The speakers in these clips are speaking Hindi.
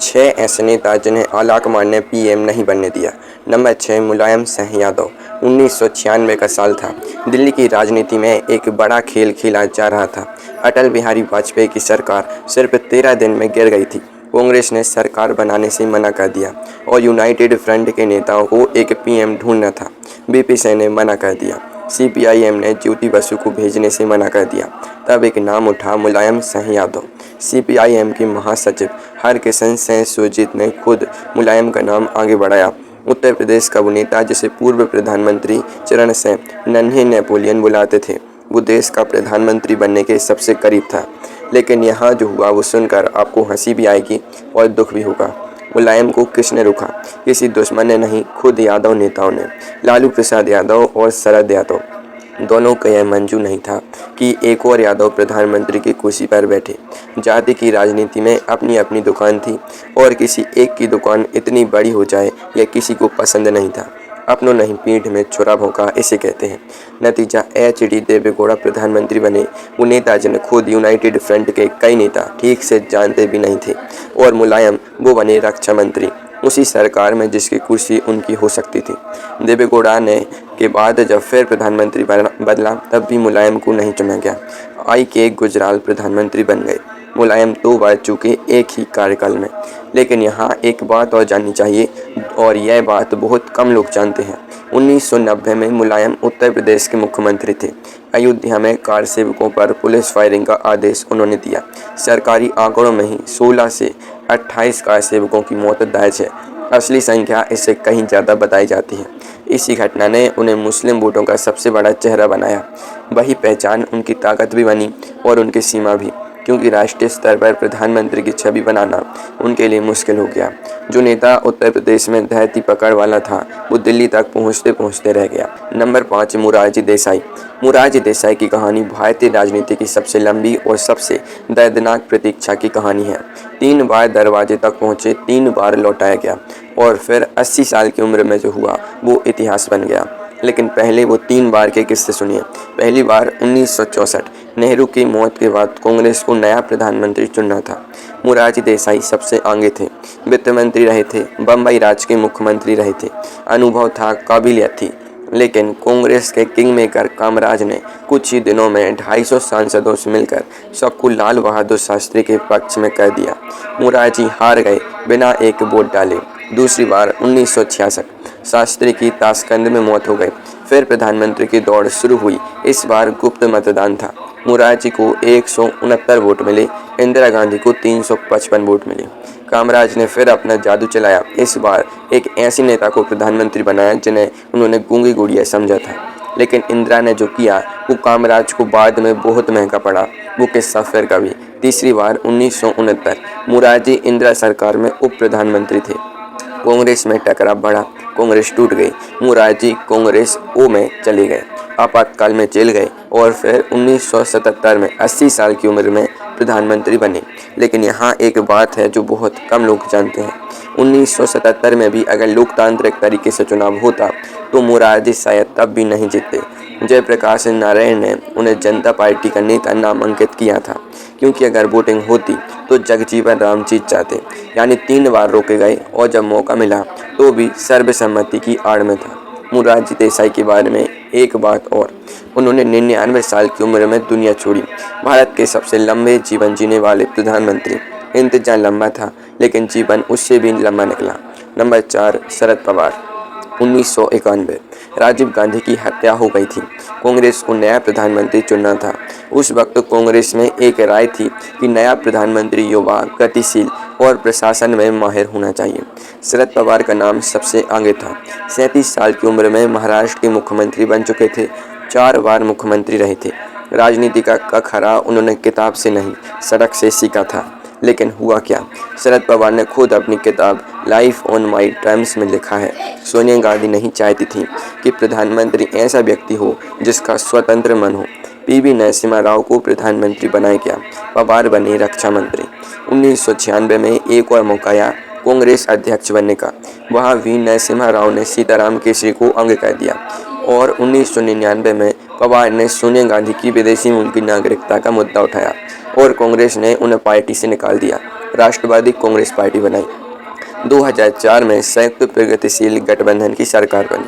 6 ऐसे नेता जिन्हें आलाकमान ने पीएम नहीं बनने दिया। नंबर 6 मुलायम सिंह यादव। 1996 का साल था। दिल्ली की राजनीति में एक बड़ा खेल खेला जा रहा था। अटल बिहारी वाजपेयी की सरकार सिर्फ 13 दिन में गिर गई थी। कांग्रेस ने सरकार बनाने से मना कर दिया और यूनाइटेड फ्रंट के नेताओं को एक पीएम ढूंढना था। बीपी सिंह ने मना कर दिया। सीपीआईएम ने ज्योति बसु को भेजने से मना कर दिया। तब एक नाम उठा, मुलायम सिंह यादव। सीपीआईएम के महासचिव हरकिशन सिंह सुरजीत ने खुद मुलायम का नाम आगे बढ़ाया। उत्तर प्रदेश का वो नेता जिसे पूर्व प्रधानमंत्री चरण सिंह नन्हे नेपोलियन बुलाते थे, वो देश का प्रधानमंत्री बनने के सबसे करीब था। लेकिन यहाँ जो हुआ वो सुनकर आपको हंसी भी आएगी और दुख भी होगा। मुलायम को किसने रोका? किसी दुश्मन ने नहीं, खुद यादव नेताओं ने। लालू प्रसाद यादव और शरद यादव दोनों को यह मंजूर नहीं था कि एक और यादव प्रधानमंत्री की कुर्सी पर बैठे। जाति की राजनीति में अपनी अपनी दुकान थी और किसी एक की दुकान इतनी बड़ी हो जाए यह किसी को पसंद नहीं था। अपनों नहीं पीठ में छुरा भोंका इसे कहते हैं। नतीजा एचडी देवेगौड़ा प्रधानमंत्री बने। वो नेता जिन्हें खुद यूनाइटेड फ्रंट के कई नेता ठीक से जानते भी नहीं थे। और मुलायम वो बने रक्षा मंत्री उसी सरकार में जिसकी कुर्सी उनकी हो सकती थी। देवेगौड़ा ने के बाद जब फिर प्रधानमंत्री बदला तब भी मुलायम को नहीं चुना गया। आई के गुजराल प्रधानमंत्री बन गए। मुलायम 2 बार चुके एक ही कार्यकाल में। लेकिन यहाँ एक बात और जाननी चाहिए और यह बात बहुत कम लोग जानते हैं। 1990 में मुलायम उत्तर प्रदेश के मुख्यमंत्री थे। अयोध्या में कार सेवकों पर पुलिस फायरिंग का आदेश उन्होंने दिया। सरकारी आंकड़ों में ही 16 से 28 कार सेवकों की मौत दर्ज है। असली संख्या इससे कहीं ज़्यादा बताई जाती है। इसी घटना ने उन्हें मुस्लिम वोटों का सबसे बड़ा चेहरा बनाया। वही पहचान उनकी ताकत भी बनी और उनकी सीमा भी, क्योंकि राष्ट्रीय स्तर पर प्रधानमंत्री की छवि बनाना उनके लिए मुश्किल हो गया। जो नेता उत्तर प्रदेश में धरती पकड़ वाला था वो दिल्ली तक पहुंचते पहुंचते रह गया। नंबर 5 मोरारजी देसाई। मोरारजी देसाई की कहानी भारतीय राजनीति की सबसे लंबी और सबसे दर्दनाक प्रतीक्षा की कहानी है। 3 बार दरवाजे तक पहुंचे, 3 बार लौटाया गया और फिर 80 साल की उम्र में जो हुआ वो इतिहास बन गया। लेकिन पहले वो 3 बार के किस्से सुनिए। पहली बार 1964, नेहरू की मौत के बाद कांग्रेस को नया प्रधानमंत्री चुनना था। मोरारजी देसाई सबसे आगे थे। वित्त मंत्री रहे थे, बम्बई राज्य के मुख्यमंत्री रहे थे। अनुभव था, काबिलियत थी। लेकिन कांग्रेस के किंग मेकर कामराज ने कुछ ही दिनों में 250 सांसदों से मिलकर सबको लाल बहादुर शास्त्री के पक्ष में कर दिया। मोरारजी हार गए बिना एक वोट डाले। दूसरी बार 1966, शास्त्री की ताशकंद में मौत हो गई। फिर प्रधानमंत्री की दौड़ शुरू हुई। इस बार गुप्त मतदान था। मोरारजी को 169 वोट मिले, इंदिरा गांधी को 355 वोट मिले। कामराज ने फिर अपना जादू चलाया। इस बार एक ऐसी नेता को प्रधानमंत्री बनाया जिन्हें उन्होंने गूंगी गुड़िया समझा था। लेकिन इंदिरा ने जो किया वो कामराज को बाद में बहुत महंगा पड़ा। वो किस्सा फिर कभी। तीसरी बार 1969, मोरारजी इंदिरा सरकार में उप प्रधानमंत्री थे। कांग्रेस में टकराव बढ़ा, कांग्रेस टूट गई। मोरारजी कांग्रेस ओ में चले गए, आपातकाल में जेल गए और फिर 1977 में 80 साल की उम्र में प्रधानमंत्री बने। लेकिन यहाँ एक बात है जो बहुत कम लोग जानते हैं। 1977 में भी अगर लोकतांत्रिक तरीके से चुनाव होता तो मोरारजी शायद तब भी नहीं जीतते। जयप्रकाश नारायण ने उन्हें जनता पार्टी का नेता नामांकित किया था, क्योंकि अगर वोटिंग होती तो जगजीवन राम जीत जाते। यानी 3 बार रोके गए और जब मौका मिला तो भी सर्वसम्मति की आड़ में था। मोरारजी देसाई के बारे में एक बात और, उन्होंने 99 साल की उम्र में दुनिया छोड़ी। भारत के सबसे लंबे जीवन जीने वाले प्रधानमंत्री। इंतजार लंबा था लेकिन जीवन उससे भी लंबा निकला। नंबर 4 शरद पवार। 1991, राजीव गांधी की हत्या हो गई थी। कांग्रेस को नया प्रधानमंत्री चुनना था। उस वक्त कांग्रेस में एक राय थी कि नया प्रधानमंत्री युवा, गतिशील और प्रशासन में माहिर होना चाहिए। शरद पवार का नाम सबसे आगे था। 37 साल की उम्र में महाराष्ट्र के मुख्यमंत्री बन चुके थे। 4 बार मुख्यमंत्री रहे थे। राजनीति का कखरा उन्होंने किताब से नहीं, सड़क से सीखा था। लेकिन हुआ क्या? शरद पवार ने खुद अपनी किताब लाइफ ऑन माई टर्म्स में लिखा है, सोनिया गांधी नहीं चाहती थी कि प्रधानमंत्री ऐसा व्यक्ति हो जिसका स्वतंत्र मन हो। पीवी नरसिम्हा राव को प्रधानमंत्री बनाया गया। पवार बने रक्षा मंत्री। 1996 में एक और मौका आया कांग्रेस अध्यक्ष बनने का। वहाँ वी नरसिम्हा राव ने सीताराम केसरी को अंग कर दिया और 1999 में पवार ने सोनिया गांधी की विदेशी मूल की नागरिकता का मुद्दा उठाया और कांग्रेस ने उन्हें पार्टी से निकाल दिया। राष्ट्रवादी कांग्रेस पार्टी बनाई। 2004 में संयुक्त प्रगतिशील गठबंधन की सरकार बनी।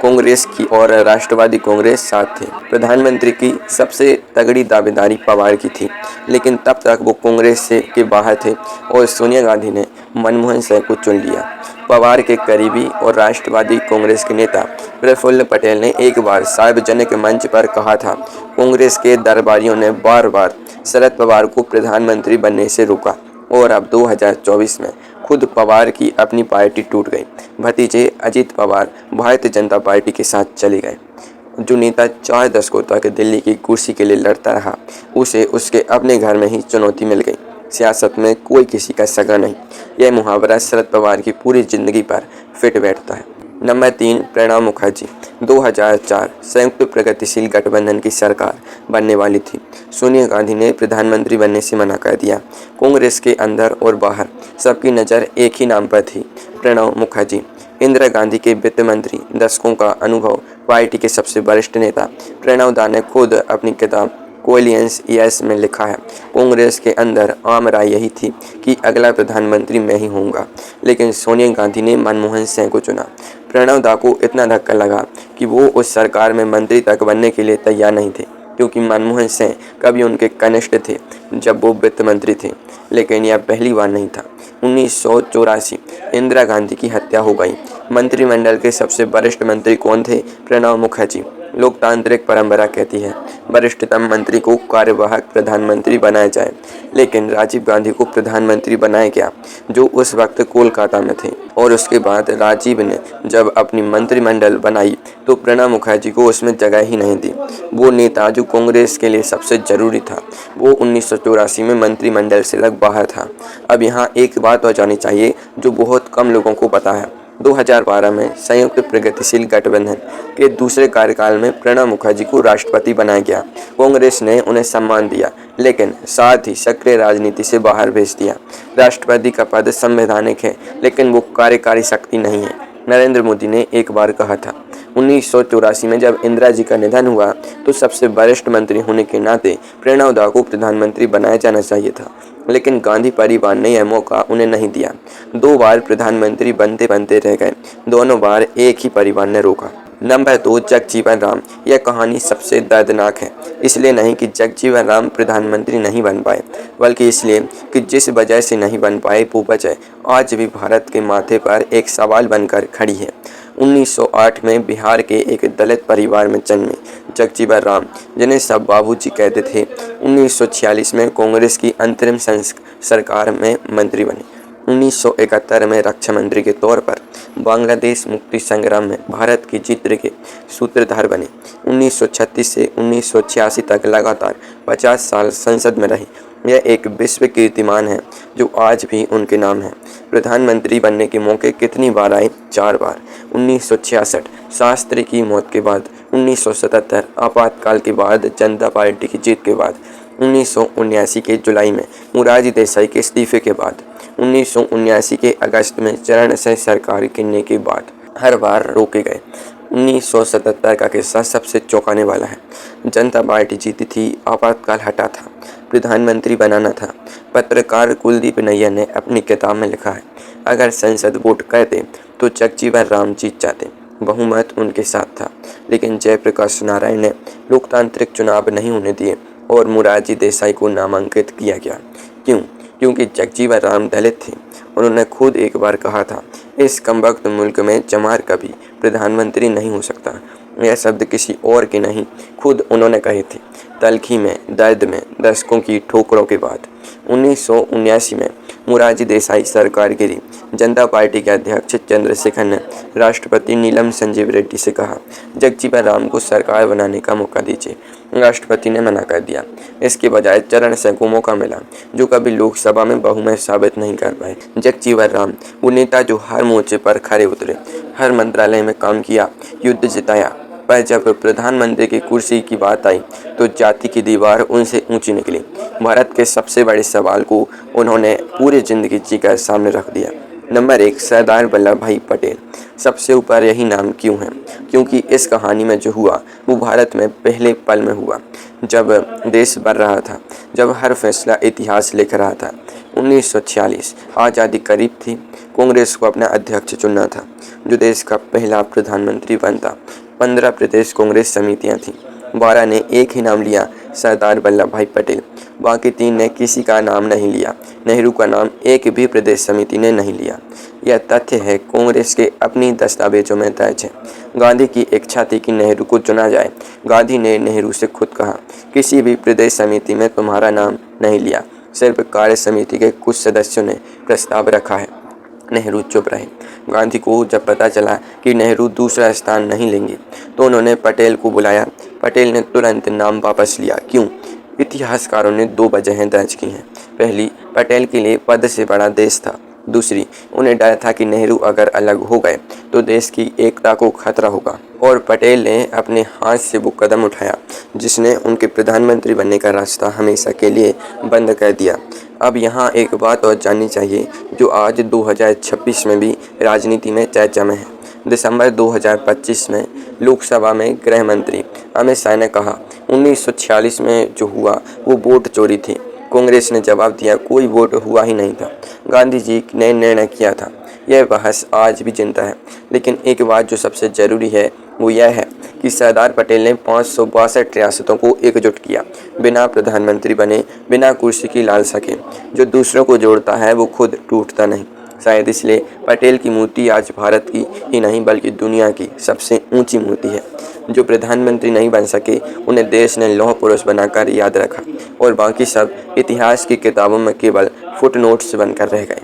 कांग्रेस की और राष्ट्रवादी कांग्रेस साथ थे। प्रधानमंत्री की सबसे तगड़ी दावेदारी पवार की थी, लेकिन तब तक वो कांग्रेस से के बाहर थे और सोनिया गांधी ने मनमोहन सिंह को चुन लिया। पवार के करीबी और राष्ट्रवादी कांग्रेस के नेता प्रफुल्ल पटेल ने एक बार सार्वजनिक मंच पर कहा था, कांग्रेस के दरबारियों ने बार बार शरद पवार को प्रधानमंत्री बनने से रोका और अब 2024 में खुद पवार की अपनी पार्टी टूट गई। भतीजे अजित पवार भारतीय जनता पार्टी के साथ चले गए। जो नेता 4 दशकों तक दिल्ली की कुर्सी के लिए लड़ता रहा, उसे उसके अपने घर में ही चुनौती मिल गई। सियासत में कोई किसी का सगा नहीं, यह मुहावरा शरद पवार की पूरी जिंदगी पर फिट बैठता है। नंबर 3, प्रणब मुखर्जी। 2004 संयुक्त प्रगतिशील गठबंधन की सरकार बनने वाली थी। सोनिया गांधी ने प्रधानमंत्री बनने से मना कर दिया। कांग्रेस के अंदर और बाहर सबकी नज़र एक ही नाम पर थी, प्रणब मुखर्जी। इंदिरा गांधी के वित्त मंत्री, दशकों का अनुभव, पार्टी के सबसे वरिष्ठ नेता। प्रणब दा ने खुद अपनी किताब कोलियंस ईयर्स में लिखा है, कांग्रेस के अंदर आम राय यही थी कि अगला प्रधानमंत्री मैं ही होऊंगा, लेकिन सोनिया गांधी ने मनमोहन सिंह को चुना। प्रणब दा को इतना धक्का लगा कि वो उस सरकार में मंत्री तक बनने के लिए तैयार नहीं थे, क्योंकि मनमोहन सिंह कभी उनके कनिष्ठ थे जब वो वित्त मंत्री थे। लेकिन यह पहली बार नहीं था। 1984 इंदिरा गांधी की हत्या हो गई। मंत्रिमंडल के सबसे वरिष्ठ मंत्री कौन थे? प्रणब मुखर्जी। लोकतांत्रिक परंपरा कहती है वरिष्ठतम मंत्री को कार्यवाहक प्रधानमंत्री बनाया जाए, लेकिन राजीव गांधी को प्रधानमंत्री बनाया गया, जो उस वक्त कोलकाता में थे। और उसके बाद राजीव ने जब अपनी मंत्रिमंडल बनाई तो प्रणब मुखर्जी को उसमें जगह ही नहीं दी। वो नेता जो कांग्रेस के लिए सबसे जरूरी था, वो 1984 में मंत्रिमंडल से लग बाहर था। अब यहाँ एक बात और जानी चाहिए जो बहुत कम लोगों को पता है। 2012 में संयुक्त प्रगतिशील गठबंधन के दूसरे कार्यकाल में प्रणब मुखर्जी को राष्ट्रपति बनाया गया। कांग्रेस ने उन्हें सम्मान दिया, लेकिन साथ ही सक्रिय राजनीति से बाहर भेज दिया। राष्ट्रपति का पद संवैधानिक है, लेकिन वो कार्यकारी शक्ति नहीं है। नरेंद्र मोदी ने एक बार कहा था, 1984 में जब इंदिरा जी का निधन हुआ तो सबसे वरिष्ठ मंत्री होने के नाते प्रणब दा को प्रधानमंत्री बनाया जाना चाहिए था, लेकिन गांधी परिवार ने यह मौका उन्हें नहीं दिया। 2 बार प्रधानमंत्री बनते बनते रह गए, दोनों बार एक ही परिवार ने रोका। नंबर 2, जगजीवन राम। यह कहानी सबसे दर्दनाक है, इसलिए नहीं कि जगजीवन राम प्रधानमंत्री नहीं बन पाए, बल्कि इसलिए कि जिस वजह से नहीं बन पाए वो वजह आज भी भारत के माथे पर एक सवाल बनकर खड़ी है। 1908 में बिहार के एक दलित परिवार में जन्मे जगजीवन राम, जिन्हें सब बाबूजी कहते थे, 1946 में कांग्रेस की अंतरिम सरकार में मंत्री बने। 1971 में रक्षा मंत्री के तौर पर बांग्लादेश मुक्ति संग्राम में भारत की जीत के सूत्रधार बने। 1936 से 1986 तक लगातार 50 साल संसद में रहे। यह एक विश्व कीर्तिमान है जो आज भी उनके नाम है। प्रधानमंत्री बनने के मौके कितनी बार आए? 4 बार। 1966 शास्त्री की मौत के बाद, 1977 आपातकाल के बाद, जनता पार्टी की जीत के बाद, 1979 के जुलाई में मोरारजी देसाई के इस्तीफे के बाद, 1979 के अगस्त में चरण सिंह सरकार गिरने के बाद, हर बार रोके गए। 1977 का किस्सा सबसे चौंकाने वाला है। जनता पार्टी जीती थी, आपातकाल हटा था, प्रधानमंत्री बनाना था। पत्रकार कुलदीप नैयर ने अपनी किताब में लिखा है, अगर संसद वोट करते तो जगजीवन राम जीत जाते, बहुमत उनके साथ था। लेकिन जयप्रकाश नारायण ने लोकतांत्रिक चुनाव नहीं होने दिए और मोरारजी देसाई को नामांकित किया गया। क्यों? क्योंकि जगजीवन राम दलित थे। उन्होंने खुद एक बार कहा था, इस कमबख्त मुल्क में चमार कभी प्रधानमंत्री नहीं हो सकता। यह शब्द किसी और के नहीं, खुद उन्होंने कहे थे। तलखी में, दर्द में, दशकों की ठोकरों के बाद 1979 में मोरारजी देसाई सरकार गिरी। जनता पार्टी के अध्यक्ष चंद्रशेखर ने राष्ट्रपति नीलम संजीव रेड्डी से कहा, जगजीवन राम को सरकार बनाने का मौका दीजिए। राष्ट्रपति ने मना कर दिया। इसके बजाय चरण सिंह को मौका मिला, जो कभी लोकसभा में बहुमत साबित नहीं कर पाए। जगजीवन राम वो नेता जो हर मोर्चे पर खड़े उतरे, हर मंत्रालय में काम किया, युद्ध जिताया, पर जब प्रधानमंत्री की कुर्सी की बात आई तो जाति की दीवार उनसे ऊंची निकली। भारत के सबसे बड़े सवाल को उन्होंने पूरी जिंदगी जीकर सामने रख दिया। नंबर 1, सरदार वल्लभ भाई पटेल। सबसे ऊपर यही नाम क्यों है? क्योंकि इस कहानी में जो हुआ वो भारत में पहले पल में हुआ। जब देश बढ़ रहा था, जब हर फैसला इतिहास लिख रहा था। 1946 आज़ादी करीब थी। कांग्रेस को अपना अध्यक्ष चुनना था, जो देश का पहला प्रधानमंत्री बनता। 15 प्रदेश कांग्रेस समितियां थीं। 12 ने एक ही नाम लिया, सरदार वल्लभ भाई पटेल। बाकी 3 ने किसी का नाम नहीं लिया। नेहरू का नाम एक भी प्रदेश समिति ने नहीं लिया। यह तथ्य है कांग्रेस के अपनी दस्तावेजों में दर्ज है। गांधी की इच्छा थी कि नेहरू को चुना जाए। गांधी ने नेहरू से खुद कहा, किसी भी प्रदेश समिति में तुम्हारा नाम नहीं लिया, सिर्फ कार्य समिति के कुछ सदस्यों ने प्रस्ताव रखा है। नेहरू चुप रहे। गांधी को जब पता चला कि नेहरू दूसरा स्थान नहीं लेंगे तो उन्होंने पटेल को बुलाया। पटेल ने तुरंत नाम वापस लिया। क्यों? इतिहासकारों ने 2 वजहें दर्ज की हैं। पहली, पटेल के लिए पद से बड़ा देश था। दूसरी, उन्हें डर था कि नेहरू अगर अलग हो गए तो देश की एकता को खतरा होगा। और पटेल ने अपने हाथ से वो कदम उठाया जिसने उनके प्रधानमंत्री बनने का रास्ता हमेशा के लिए बंद कर दिया। अब यहाँ एक बात और जाननी चाहिए जो आज 2026 में भी राजनीति में चर्चा में है। दिसंबर 2025 में लोकसभा में गृह मंत्री अमित शाह ने कहा, 1946 में जो हुआ वो वोट चोरी थी। कांग्रेस ने जवाब दिया, कोई वोट हुआ ही नहीं था, गांधी जी ने निर्णय किया था। यह बहस आज भी जिंदा है। लेकिन एक बात जो सबसे ज़रूरी है वो यह है कि सरदार पटेल ने 562 रियासतों को एकजुट किया, बिना प्रधानमंत्री बने, बिना कुर्सी की लालसा के। जो दूसरों को जोड़ता है वो खुद टूटता नहीं। शायद इसलिए पटेल की मूर्ति आज भारत की ही नहीं बल्कि दुनिया की सबसे ऊंची मूर्ति है। जो प्रधानमंत्री नहीं बन सके उन्हें देश ने लौह पुरुष बनाकर याद रखा और बाकी सब इतिहास की किताबों में केवल फुटनोट्स बनकर रह गए।